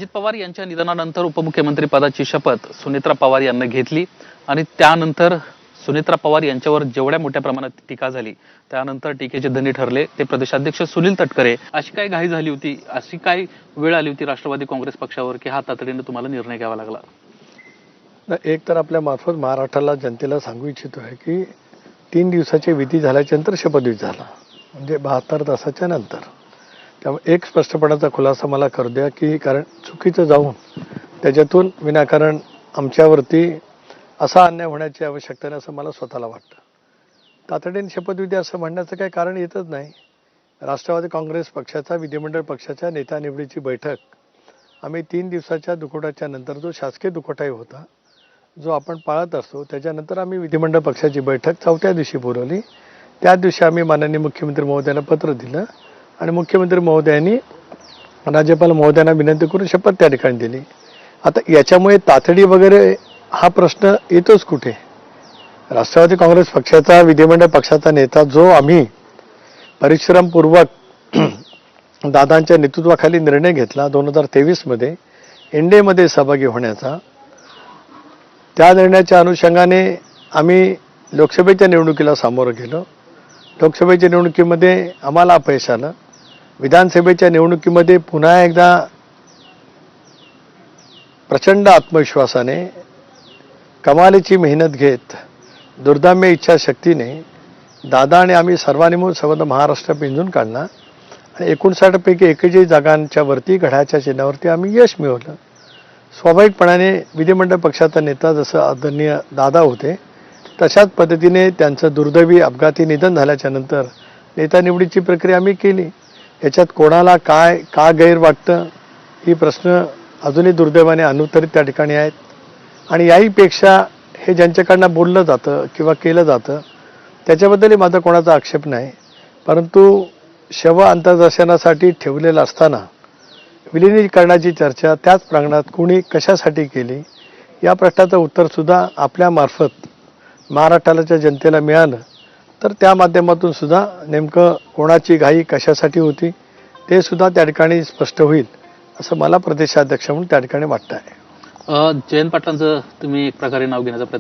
अजित पवार यांच्या निधनानंतर उपमुख्यमंत्री पदाची शपथ सुनेत्रा पवार यांनी घेतली आणि त्यानंतर सुनेत्रा पवार यांच्यावर जेवढ्या मोठ्या प्रमाणात टीका झाली त्यानंतर टीकेचे धनी ठरले ते प्रदेशाध्यक्ष सुनील तटकरे। अशी काय घाई झाली होती, अशी काय वेळ आली होती राष्ट्रवादी काँग्रेस पक्षावर की हा तातडीने तुम्हाला निर्णय घ्यावा लागला? एक तर आपल्या मार्फत महाराष्ट्राला जनतेला सांगू इच्छितो आहे की 3 दिवसाचे विधी झाल्याच्या नंतर शपथविधी झाला, म्हणजे 72 तासाच्या नंतर। त्यामुळे एक स्पष्टपणाचा खुलासा मला करू द्या की कारण चुकीचं जाऊन त्याच्यातून विनाकारण आमच्यावरती असा अन्याय होण्याची आवश्यकता नाही असं मला स्वतःला वाटतं। तातडीने शपथविधी असं म्हणण्याचं काही कारण येतच नाही। राष्ट्रवादी काँग्रेस पक्षाचा विधिमंडळ पक्षाच्या नेता निवडीची बैठक आम्ही 3 दिवसाच्या दुखवट्याच्या नंतर जो शासकीय दुखवटाही होता जो आपण पाळत असतो त्याच्यानंतर आम्ही विधिमंडळ पक्षाची बैठक 4थ्या दिवशी बोलवली। त्या दिवशी आम्ही माननीय मुख्यमंत्री महोदयांना पत्र दिलं आणि मुख्यमंत्री महोदयांनी राज्यपाल महोदयांना विनंती करून शपथ त्या ठिकाणी दिली। आता याच्यामुळे तातडी वगैरे हा प्रश्न येतोच कुठे? राष्ट्रवादी काँग्रेस पक्षाचा विधिमंडळ पक्षाचा नेता जो आम्ही परिश्रमपूर्वक दादांच्या नेतृत्वाखाली निर्णय घेतला 2023 मध्ये एनडीएमध्ये सहभागी होण्याचा, त्या निर्णयाच्या अनुषंगाने आम्ही लोकसभेच्या निवडणुकीला सामोरं गेलो। लोकसभेच्या निवडणुकीमध्ये आम्हाला अपयश आलं। विधानसभेच्या निवडणुकीमध्ये पुन्हा एकदा प्रचंड आत्मविश्वासाने कमालीची मेहनत घेत दुर्दम्य इच्छाशक्तीने दादा आणि आम्ही सर्वांनी मिळून संबंध महाराष्ट्र पिंजून काढला आणि 59 पैकी 41 जागांच्या वरती घड्याच्या चिन्हावरती आम्ही यश मिळवलं। स्वाभाविकपणाने विधिमंडळ पक्षाचा नेता जसं आदरणीय दादा होते तशाच पद्धतीने त्यांचं दुर्दैवी अपघाती निधन झाल्याच्या नंतर नेता निवडीची प्रक्रिया आम्ही केली। याच्यात कोणाला काय का गैर वाटतं ही प्रश्न अजूनही दुर्दैवाने अनुत्तरित त्या ठिकाणी आहेत आणि याहीपेक्षा हे ज्यांच्याकडनं बोललं जातं किंवा केलं जातं त्याच्याबद्दलही माझा कोणाचा आक्षेप नाही, परंतु शव अंत्यदर्शनासाठी ठेवलेलं असताना विलिनीकरणाची चर्चा त्याच प्रांगणात कुणी कशासाठी केली या प्रश्नाचं उत्तरसुद्धा आपल्यामार्फत महाराष्ट्राच्या जनतेला मिळालं तर त्या माध्यमातून सुद्धा नेमकं कोणाची घाई कशासाठी होती ते सुद्धा त्या ठिकाणी स्पष्ट होईल असं मला प्रदेशाध्यक्ष म्हणून त्या ठिकाणी वाटतं आहे। जयंत पाटलांचं तुम्ही एक प्रकारे नाव घेण्याचा प्रयत्न